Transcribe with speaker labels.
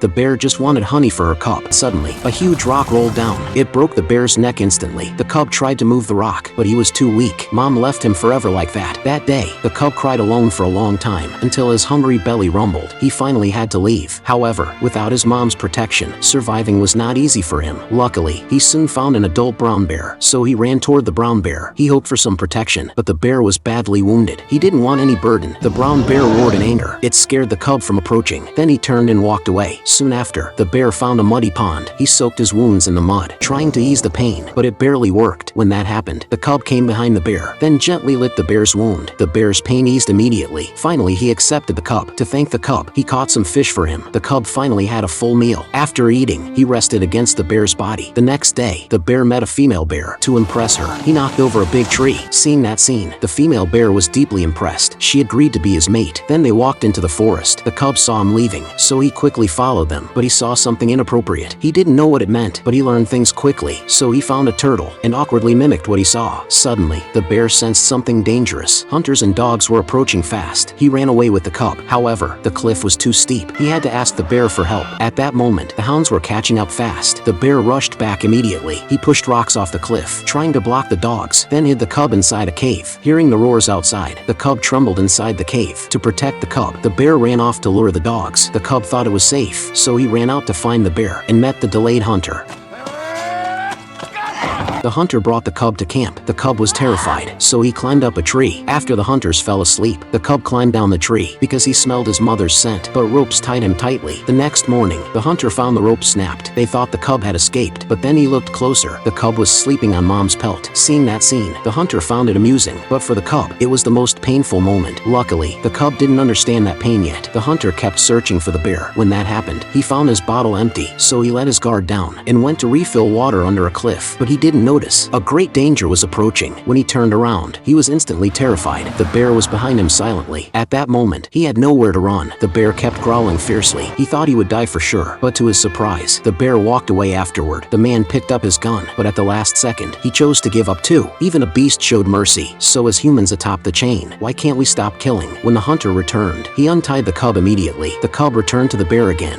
Speaker 1: The bear just wanted honey for her cub. Suddenly, a huge rock rolled down. It broke the bear's neck instantly. The cub tried to move the rock, but he was too weak. Mom left him forever like that. That day, the cub cried alone for a long time, until his hungry belly rumbled. He finally had to leave. However, without his mom's protection, surviving was not easy for him. Luckily, he soon found an adult brown bear, so he ran toward the brown bear. He hoped for some protection, but the bear was badly wounded. He didn't want any burden. The brown bear roared in anger. It scared the cub from approaching. Then he turned and walked away. Soon after, the bear found a muddy pond. He soaked his wounds in the mud, trying to ease the pain, but it barely worked. When that happened, the cub came behind the bear, then gently licked the bear's wound. The bear's pain eased immediately. Finally, he accepted the cub. To thank the cub, he caught some fish for him. The cub finally had a full meal. After eating, he rested against the bear's body. The next day, the bear met a female bear. To impress her, he knocked over a big tree. Seeing that scene, the female bear was deeply impressed. She agreed to be his mate. Then they walked into the forest. The cub saw him leaving, so he quickly followed them. But he saw something inappropriate. He didn't know what it meant, but he learned things quickly. So he found a turtle and awkwardly mimicked what he saw. Suddenly, the bear sensed something dangerous. Hunters and dogs were approaching fast. He ran away with the cub. However, the cliff was too steep. He had to ask the bear for help. At that moment, the hounds were catching up fast. The bear rushed back immediately. He pushed rocks off the cliff, trying to block the dogs, then hid the cub inside a cave. Hearing the roars outside, the cub trembled inside the cave. To protect the cub, the bear ran off to lure the dogs. The cub thought it was safe, so he ran out to find the bear and met the delayed hunter. The hunter brought the cub to camp. The cub was terrified, so he climbed up a tree. After the hunters fell asleep, the cub climbed down the tree because he smelled his mother's scent, but ropes tied him tightly. The next morning, the hunter found the rope snapped. They thought the cub had escaped, but then he looked closer. The cub was sleeping on mom's pelt. Seeing that scene, the hunter found it amusing, but for the cub, it was the most painful moment. Luckily, the cub didn't understand that pain yet. The hunter kept searching for the bear. When that happened, he found his bottle empty, so he let his guard down and went to refill water under a cliff, but he didn't notice a great danger was approaching. When he turned around, he was instantly terrified. The bear was behind him silently. At that moment, he had nowhere to run. The bear kept growling fiercely. He thought he would die for sure, but to his surprise, the bear walked away afterward. The man picked up his gun, but at the last second, he chose to give up too. Even a beast showed mercy, so as humans atop the chain, why can't we stop killing? When the hunter returned, he untied the cub immediately. The cub returned to the bear again.